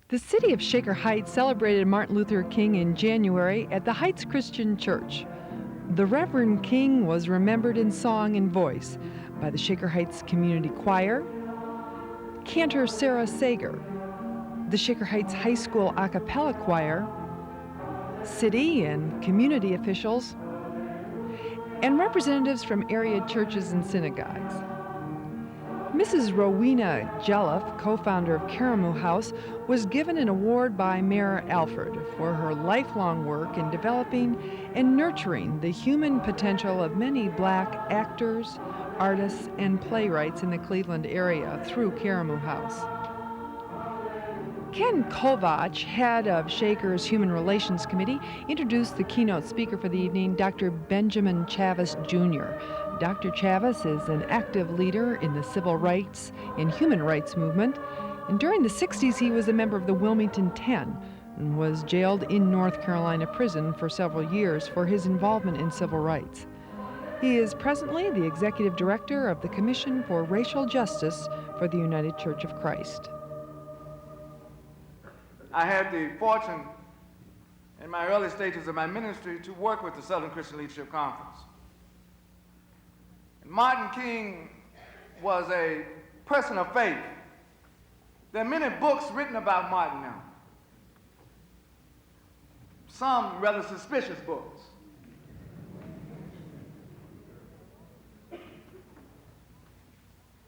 The city of Shaker Heights celebrated Martin Luther King in January at the Heights Christian Church. The Reverend King was remembered in song and voice by the Shaker Heights Community Choir, cantor Sarah Sager, the Shaker Heights High School a cappella choir, city and community officials, and representatives from area churches and synagogues. Mrs. Rowena Jelliff, co-founder of Karamu House, was given an award by Mayor Alford for her lifelong work in developing and nurturing the human potential of many black actors, artists, and playwrights in the Cleveland area through Karamu House. Ken Kovach, head of Shaker's Human Relations Committee, introduced the keynote speaker for the evening, Dr. Benjamin Chavis, Jr. Dr. Chavis is an active leader in the civil rights and human rights movement, and during the 60s he was a member of the Wilmington 10 and was jailed in North Carolina prison for several years for his involvement in civil rights. He is presently the executive director of the Commission for Racial Justice for the United Church of Christ. I had the fortune in my early stages of my ministry to work with the Southern Christian Leadership Conference. And Martin King was a person of faith. There are many books written about Martin now. Some rather suspicious books.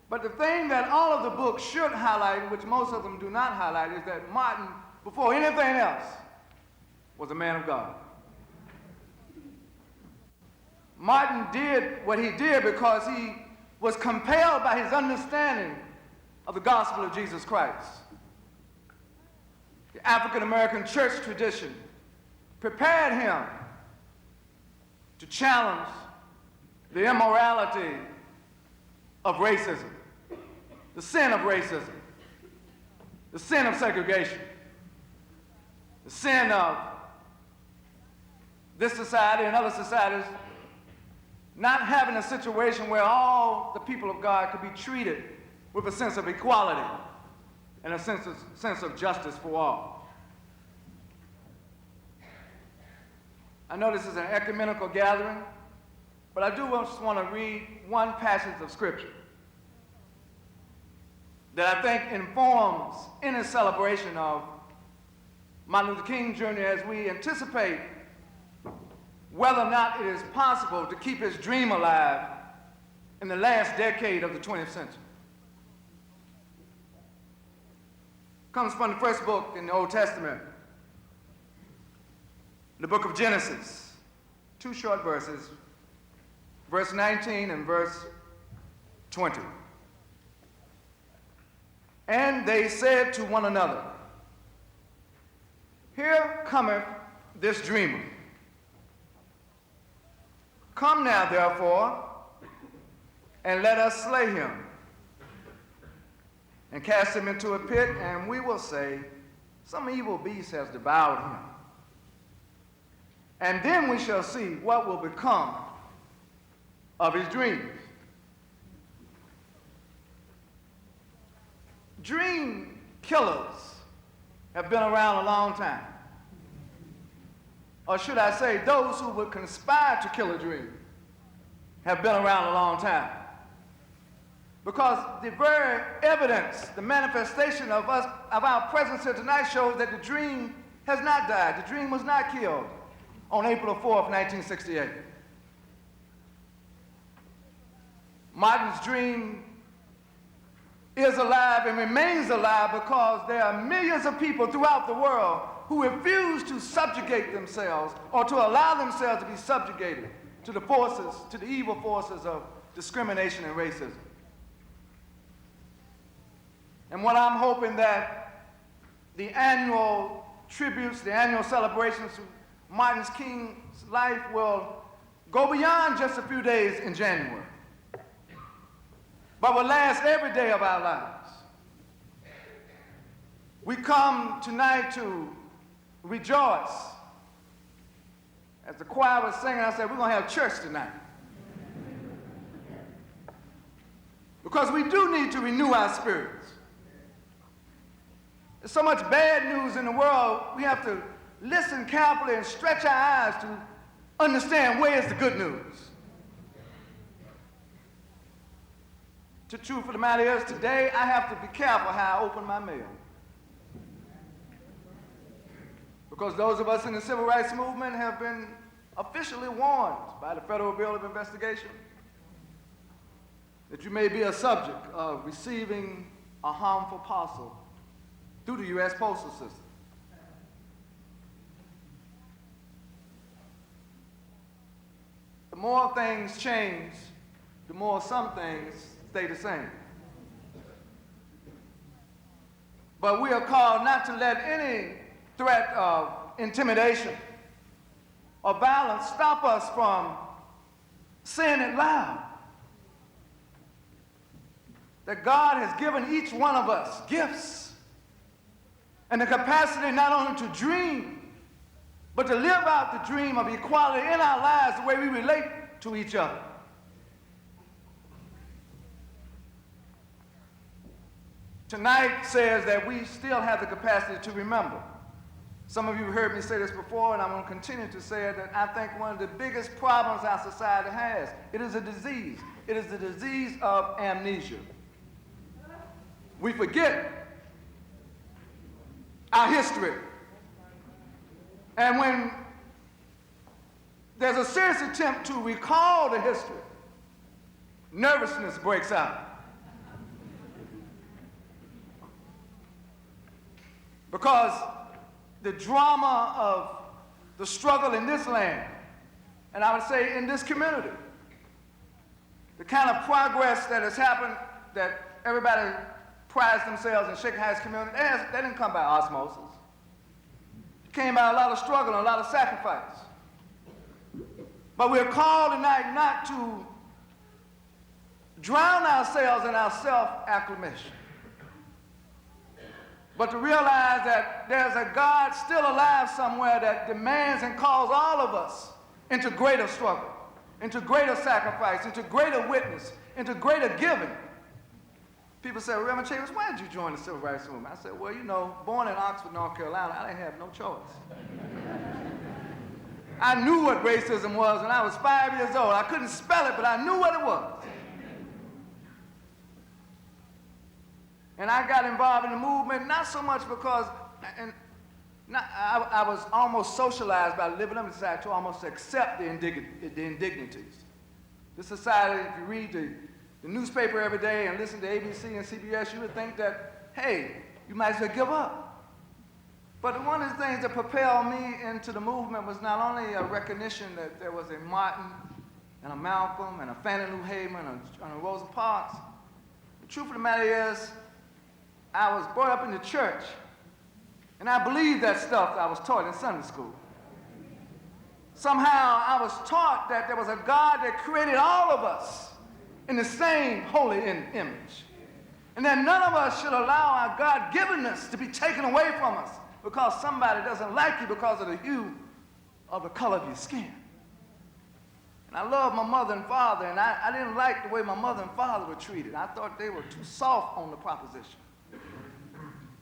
But the thing that all of the books should highlight, which most of them do not highlight, is that Martin, before anything else, was a man of God. Martin did what he did because he was compelled by his understanding of the gospel of Jesus Christ. The African American church tradition prepared him to challenge the immorality of racism, the sin of racism, the sin of segregation, the sin of this society and other societies not having a situation where all the people of God could be treated with a sense of equality and a sense of justice for all. I know this is an ecumenical gathering, but I do just want to read one passage of Scripture that I think informs any celebration of Martin Luther King Jr. as we anticipate whether or not it is possible to keep his dream alive in the last decade of the 20th century. Comes from the first book in the Old Testament, the book of Genesis, 2 short verses, verse 19 and verse 20. And they said to one another, here cometh this dreamer. Come now, therefore, and let us slay him, and cast him into a pit, and we will say, some evil beast has devoured him. And then we shall see what will become of his dreams. Dream killers have been around a long time. Or should I say, those who would conspire to kill a dream have been around a long time. Because the very evidence, the manifestation of our presence here tonight shows that the dream has not died. The dream was not killed on April 4th, 1968. Martin's dream is alive and remains alive because there are millions of people throughout the world who refuse to subjugate themselves or to allow themselves to be subjugated to the forces, to the evil forces of discrimination and racism. And what I'm hoping that the annual tributes, the annual celebrations to Martin King's life will go beyond just a few days in January, but will last every day of our lives. We come tonight to rejoice. As the choir was singing, I said, we're going to have church tonight. Because we do need to renew our spirits. There's so much bad news in the world, we have to listen carefully and stretch our eyes to understand where is the good news. The truth of the matter is, today I have to be careful how I open my mail. Because those of us in the civil rights movement have been officially warned by the Federal Bureau of Investigation that you may be a subject of receiving a harmful parcel through the U.S. Postal System. The more things change, the more some things stay the same. But we are called not to let any threat of intimidation or violence stop us from saying it loud. That God has given each one of us gifts and the capacity not only to dream, but to live out the dream of equality in our lives the way we relate to each other. Tonight says that we still have the capacity to remember. Some of you have heard me say this before, and I'm going to continue to say it, that I think one of the biggest problems our society has, it is a disease. It is the disease of amnesia. We forget our history. And when there's a serious attempt to recall the history, nervousness breaks out. Because the drama of the struggle in this land, and I would say in this community, the kind of progress that has happened, that everybody prides themselves in Shaker Heights community, that didn't come by osmosis. It came by a lot of struggle and a lot of sacrifice. But we're called tonight not to drown ourselves in our self-acclamation, but to realize that there's a God still alive somewhere that demands and calls all of us into greater struggle, into greater sacrifice, into greater witness, into greater giving. People say, well, Reverend Chambers, why did you join the Civil Rights Movement? I said, well, you know, born in Oxford, North Carolina, I didn't have no choice. I knew what racism was when I was 5 years old. I couldn't spell it, but I knew what it was. And I got involved in the movement not so much because I was almost socialized by the Liberal Society to almost accept the indignities. The society, if you read the newspaper every day and listen to ABC and CBS, you would think that, hey, you might as well give up. But one of the things that propelled me into the movement was not only a recognition that there was a Martin and a Malcolm and a Fannie Lou Hamer and a Rosa Parks. The truth of the matter is, I was brought up in the church, and I believed that stuff that I was taught in Sunday school. Somehow I was taught that there was a God that created all of us in the same holy image, and that none of us should allow our God-givenness to be taken away from us because somebody doesn't like you because of the hue of the color of your skin. And I love my mother and father, and I didn't like the way my mother and father were treated. I thought they were too soft on the proposition.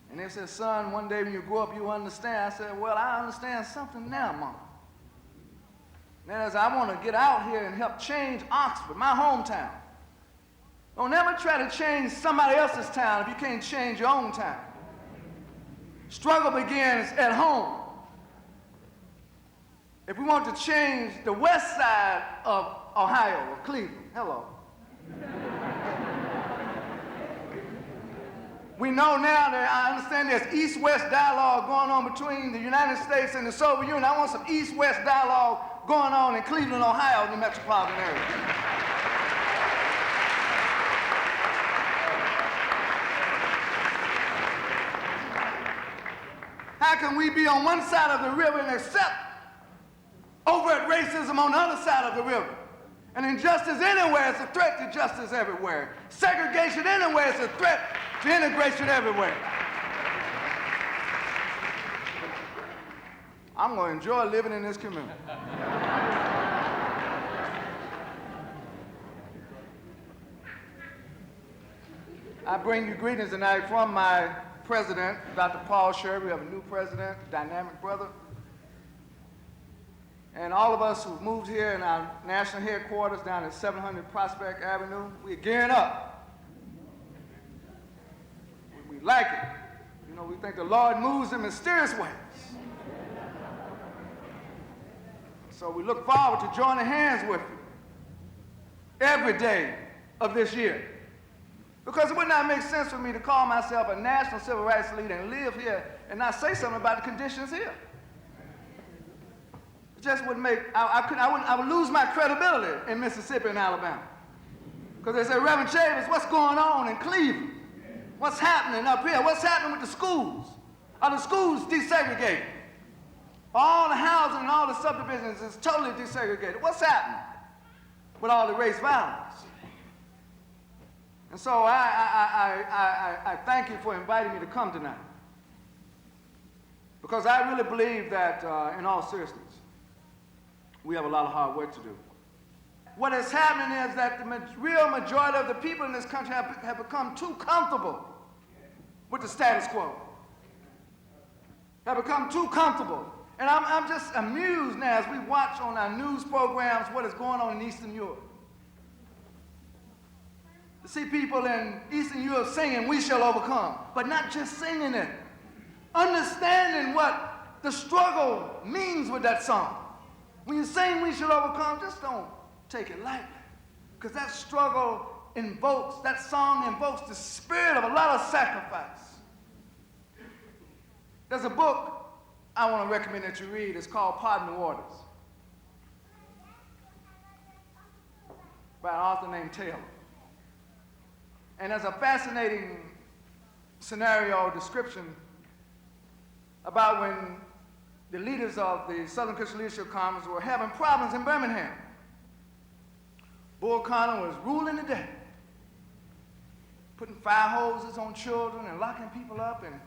And they said, son, one day when you grow up, you understand. I said, well, I understand something now, Mom. That is, I want to get out here and help change Oxford, my hometown. Don't ever try to change somebody else's town if you can't change your own town. Struggle begins at home. If we want to change the west side of Ohio or Cleveland, hello. We know now that I understand there's East-West dialogue going on between the United States and the Soviet Union. I want some East-West dialogue going on in Cleveland, Ohio, in the metropolitan area. How can we be on one side of the river and accept overt racism on the other side of the river? And injustice anywhere is a threat to justice everywhere. Segregation anywhere is a threat to integration everywhere. I'm going to enjoy living in this community. I bring you greetings tonight from my president, Dr. Paul Sherry. We have a new president, dynamic brother. And all of us who've moved here in our national headquarters down at 700 Prospect Avenue, we're gearing up. We like it. You know, we think the Lord moves in mysterious ways. So we look forward to joining hands with you every day of this year. Because it would not make sense for me to call myself a national civil rights leader and live here and not say something about the conditions here. It just wouldn't make, I would lose my credibility in Mississippi and Alabama. Because they say, Reverend Chavis, what's going on in Cleveland? What's happening up here? What's happening with the schools? Are the schools desegregated? All the housing and all the subdivisions is totally desegregated. What's happening with all the race violence? And so I thank you for inviting me to come tonight. Because I really believe that, in all seriousness, we have a lot of hard work to do. What is happening is that the real majority of the people in this country have become too comfortable with the status quo. Have become too comfortable. And I'm just amused now as we watch on our news programs what is going on in Eastern Europe. To see people in Eastern Europe singing, "We shall overcome," but not just singing it, understanding what the struggle means with that song. When you sing "We shall overcome," just don't take it lightly, because that struggle invokes, that song invokes the spirit of a lot of sacrifice. There's a book I want to recommend that you read. It's called Pardon the Waters, by an author named Taylor. And there's a fascinating scenario description about when the leaders of the Southern Christian Leadership Conference were having problems in Birmingham. Bull Connor was ruling the day, putting fire hoses on children and locking people up. And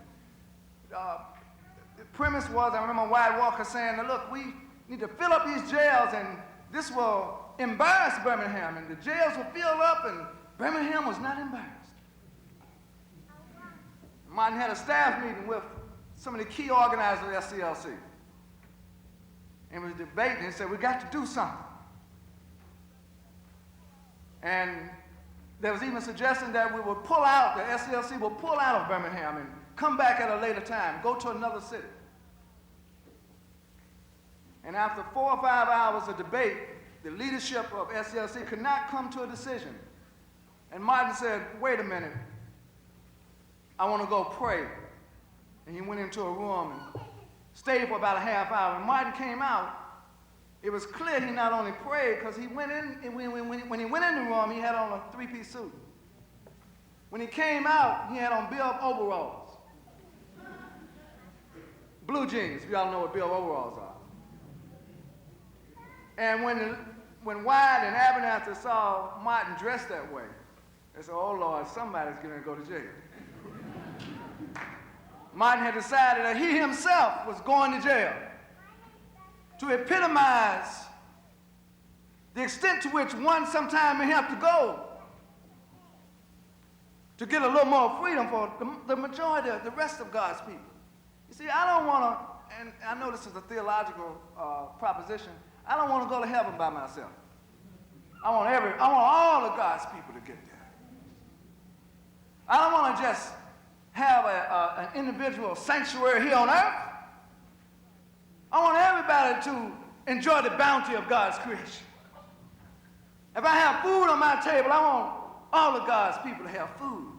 the premise was, I remember Wyatt Walker saying, look, we need to fill up these jails and this will embarrass Birmingham. And the jails will fill up and Birmingham was not embarrassed. Martin had a staff meeting with some of the key organizers of the SCLC. And was debating and said, we got to do something. And there was even a suggestion that we would pull out, the SCLC will pull out of Birmingham and come back at a later time, go to another city. And after 4 or 5 hours of debate, the leadership of SCLC could not come to a decision. And Martin said, wait a minute, I want to go pray. And he went into a room and stayed for about a half hour. When Martin came out, it was clear he not only prayed, because he went in, and when he went in the room, he had on a 3-piece suit. When he came out, he had on Bill overalls. Blue jeans, if y'all know what Bill overalls are. And when Wyatt and Abernathy saw Martin dressed that way, they said, oh Lord, somebody's going to go to jail. Martin had decided that he himself was going to jail to epitomize the extent to which one sometime may have to go to get a little more freedom for the majority of the rest of God's people. You see, I don't want to, and I know this is a theological proposition, I don't want to go to heaven by myself. I want all of God's people to get there. I don't want to just have an individual sanctuary here on earth. I want everybody to enjoy the bounty of God's creation. If I have food on my table, I want all of God's people to have food.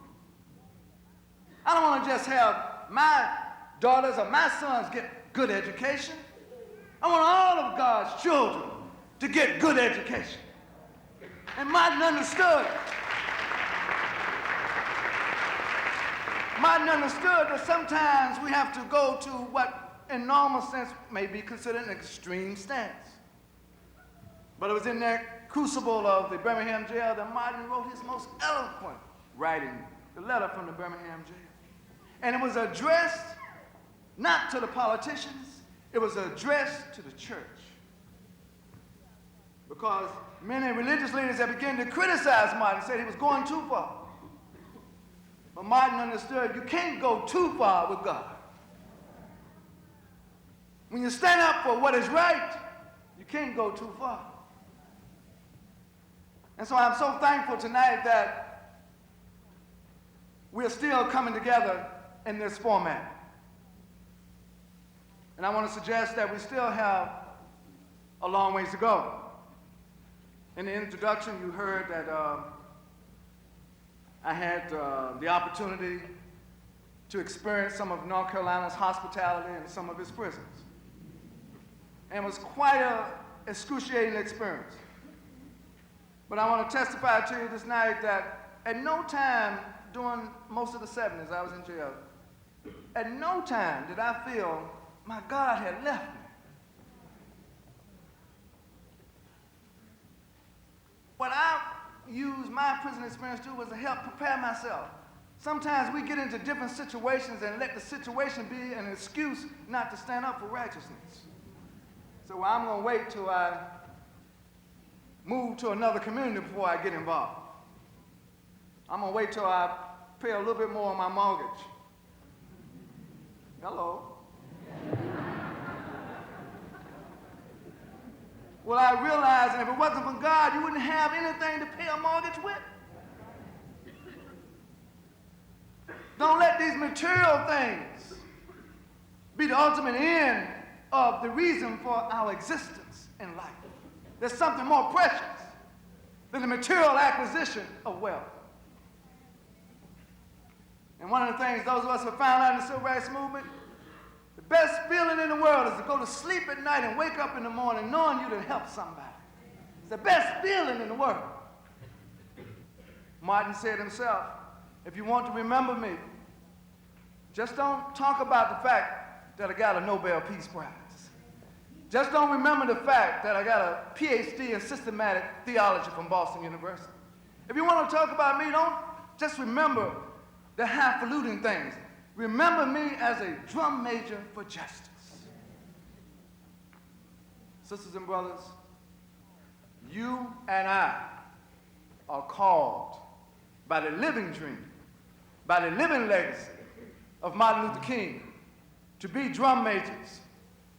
I don't want to just have my daughters or my sons get good education. I want all of God's children to get good education. And Martin understood. Martin understood that sometimes we have to go to what, in normal sense, may be considered an extreme stance. But it was in that crucible of the Birmingham jail that Martin wrote his most eloquent writing, the letter from the Birmingham jail. And it was addressed not to the politicians, it was addressed to the church. Because many religious leaders had begun to criticize Martin, said he was going too far. But Martin understood you can't go too far with God. When you stand up for what is right, you can't go too far. And so I'm so thankful tonight that we're still coming together in this format. And I want to suggest that we still have a long ways to go. In the introduction, you heard that I had the opportunity to experience some of North Carolina's hospitality in some of its prisons. And it was quite an excruciating experience. But I want to testify to you this night that at no time during most of the 70s I was in jail, at no time did I feel my God had left me. What I used my prison experience to do was to help prepare myself. Sometimes we get into different situations and let the situation be an excuse not to stand up for righteousness. So I'm going to wait till I move to another community before I get involved. I'm going to wait till I pay a little bit more on my mortgage. Hello. Well, I realized that if it wasn't for God, you wouldn't have anything to pay a mortgage with. Don't let these material things be the ultimate end of the reason for our existence in life. There's something more precious than the material acquisition of wealth. And one of the things those of us who found out in the civil rights movement, the best feeling in the world is to go to sleep at night and wake up in the morning knowing you done helped somebody. It's the best feeling in the world. Martin said himself, if you want to remember me, just don't talk about the fact that I got a Nobel Peace Prize. Just don't remember the fact that I got a PhD in systematic theology from Boston University. If you want to talk about me, don't just remember the highfalutin things. Remember me as a drum major for justice. Sisters and brothers, you and I are called by the living dream, by the living legacy of Martin Luther King to be drum majors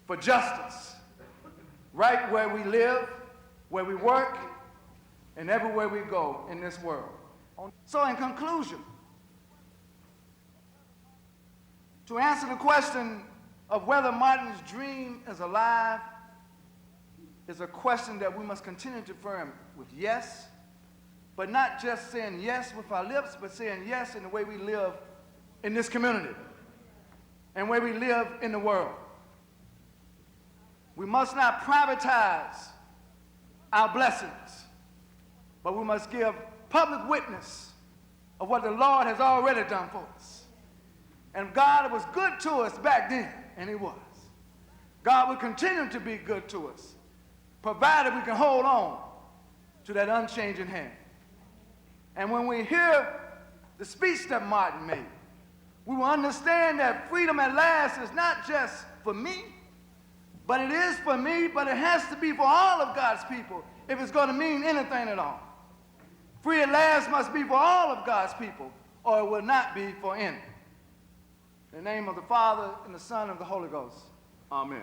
for justice, right where we live, where we work, and everywhere we go in this world. So in conclusion, to answer the question of whether Martin's dream is alive is a question that we must continue to affirm with yes, but not just saying yes with our lips, but saying yes in the way we live in this community and where we live in the world. We must not privatize our blessings, but we must give public witness of what the Lord has already done for us. And God was good to us back then, and he was. God will continue to be good to us, provided we can hold on to that unchanging hand. And when we hear the speech that Martin made, we will understand that freedom at last is not just for me, but it is for me, but it has to be for all of God's people if it's going to mean anything at all. Free at last must be for all of God's people, or it will not be for any. In the name of the Father, and the Son, and the Holy Ghost. Amen.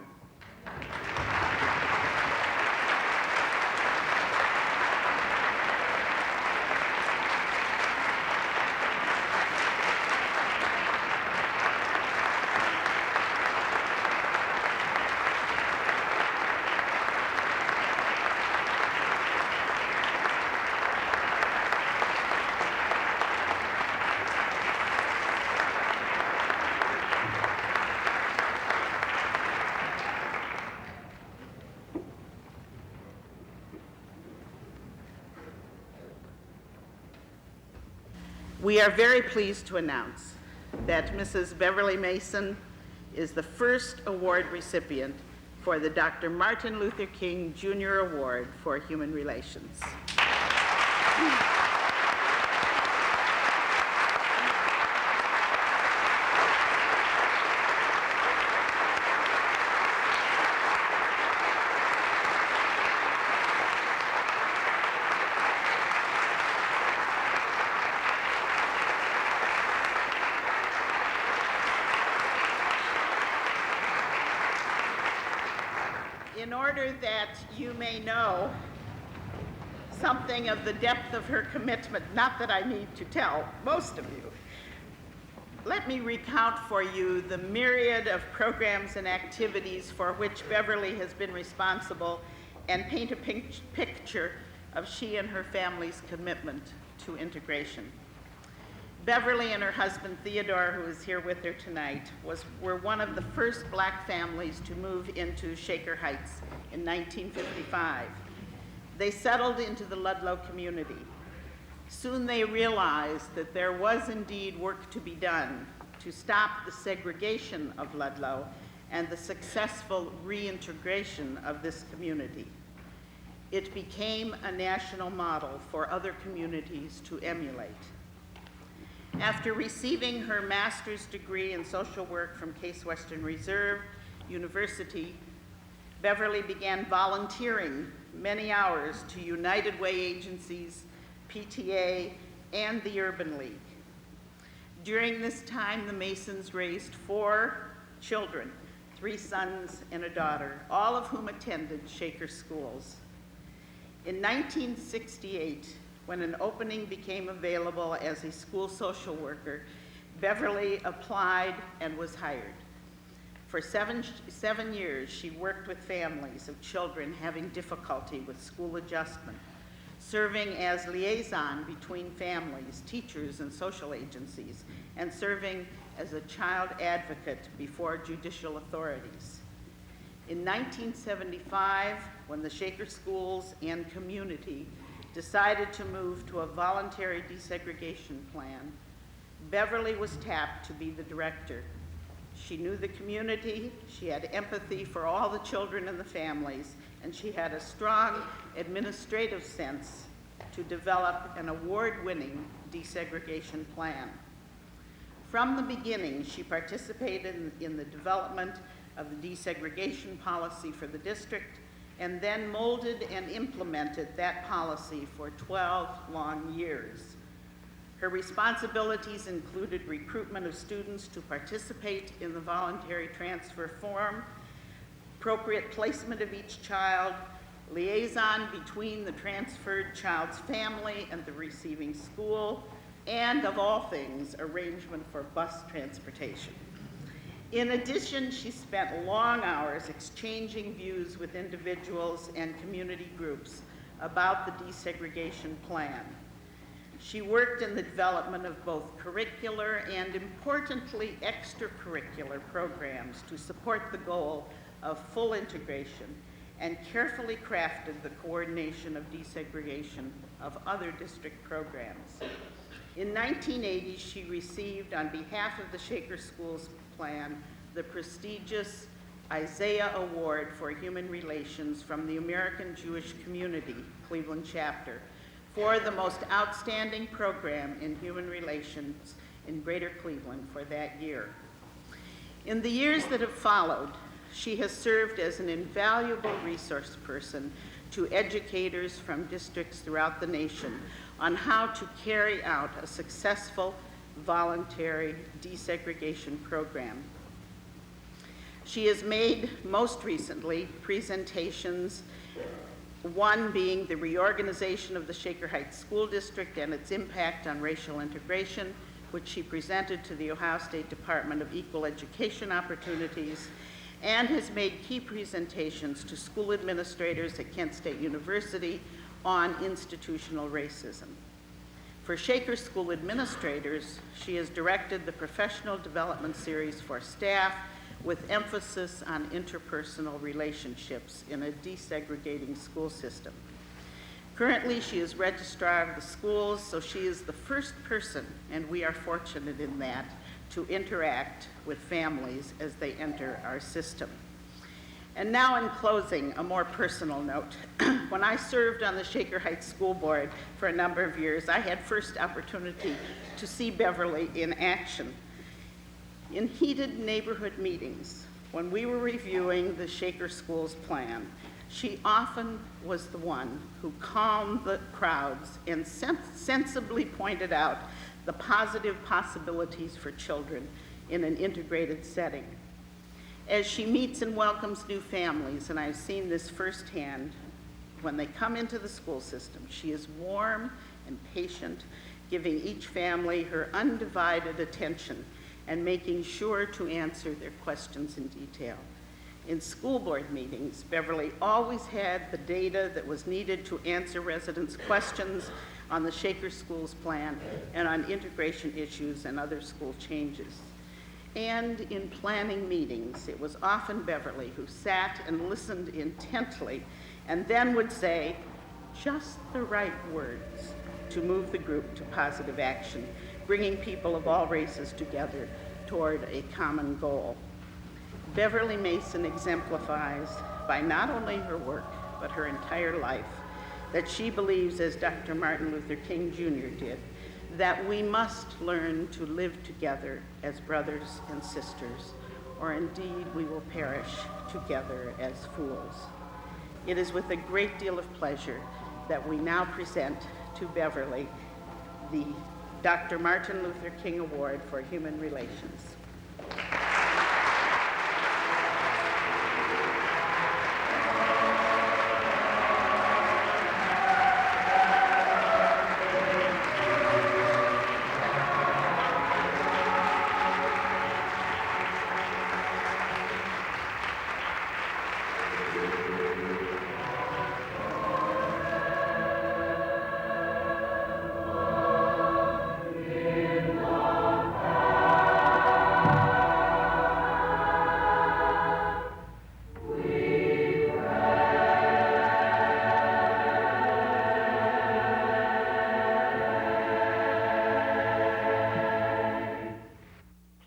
We are very pleased to announce that Mrs. Beverly Mason is the first award recipient for the Dr. Martin Luther King Jr. Award for Human Relations. in order that you may know something of the depth of her commitment, not that I need to tell most of you, let me recount for you the myriad of programs and activities for which Beverly has been responsible and paint a picture of she and her family's commitment to integration. Beverly and her husband Theodore, who is here with her tonight, were one of the first black families to move into Shaker Heights in 1955. They settled into the Ludlow community. Soon they realized that there was indeed work to be done to stop the segregation of Ludlow and the successful reintegration of this community. It became a national model for other communities to emulate. After receiving her master's degree in social work from Case Western Reserve University, Beverly began volunteering many hours to United Way agencies, PTA, and the Urban League. During this time, the Masons raised 4 children, 3 sons and a daughter, all of whom attended Shaker schools. In 1968, when an opening became available as a school social worker, Beverly applied and was hired. For seven years, she worked with families of children having difficulty with school adjustment, serving as liaison between families, teachers, and social agencies, and serving as a child advocate before judicial authorities. In 1975, when the Shaker schools and community decided to move to a voluntary desegregation plan, Beverly was tapped to be the director. She knew the community, she had empathy for all the children and the families, and she had a strong administrative sense to develop an award-winning desegregation plan. From the beginning, she participated in the development of the desegregation policy for the district, and then molded and implemented that policy for 12 long years. Her responsibilities included recruitment of students to participate in the voluntary transfer form, appropriate placement of each child, liaison between the transferred child's family and the receiving school, and of all things, arrangement for bus transportation. In addition, she spent long hours exchanging views with individuals and community groups about the desegregation plan. She worked in the development of both curricular and, importantly, extracurricular programs to support the goal of full integration, and carefully crafted the coordination of desegregation of other district programs. In 1980, she received, on behalf of the Shaker Schools Plan, the prestigious Isaiah Award for Human Relations from the American Jewish Community, Cleveland chapter, for the most outstanding program in human relations in Greater Cleveland for that year. In the years that have followed, she has served as an invaluable resource person to educators from districts throughout the nation on how to carry out a successful voluntary desegregation program. She has made, most recently, presentations, one being the reorganization of the Shaker Heights School District and its impact on racial integration, which she presented to the Ohio State Department of Equal Education Opportunities, and has made key presentations to school administrators at Kent State University on institutional racism. For Shaker school administrators, she has directed the Professional Development Series for staff with emphasis on interpersonal relationships in a desegregating school system. Currently, she is registrar of the schools, so she is the first person, and we are fortunate in that, to interact with families as they enter our system. And now in closing, a more personal note. When I served on the Shaker Heights School Board for a number of years, I had first opportunity to see Beverly in action. In heated neighborhood meetings, when we were reviewing the Shaker Schools plan, she often was the one who calmed the crowds and sensibly pointed out the positive possibilities for children in an integrated setting. as she meets and welcomes new families, and I've seen this firsthand, when they come into the school system, she is warm and patient, giving each family her undivided attention and making sure to answer their questions in detail. In school board meetings, Beverly always had the data that was needed to answer residents' questions on the Shaker Schools plan and on integration issues and other school changes. And in planning meetings, it was often Beverly who sat and listened intently and then would say just the right words to move the group to positive action, bringing people of all races together toward a common goal. Beverly Mason exemplifies, by not only her work, but her entire life, that she believes, as Dr. Martin Luther King Jr. did, that we must learn to live together as brothers and sisters, or indeed we will perish together as fools. It is with a great deal of pleasure that we now present to Beverly the Dr. Martin Luther King Award for Human Relations.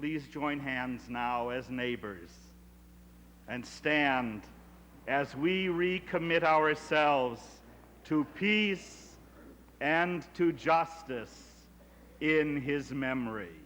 Please join hands now as neighbors and stand as we recommit ourselves to peace and to justice in his memory.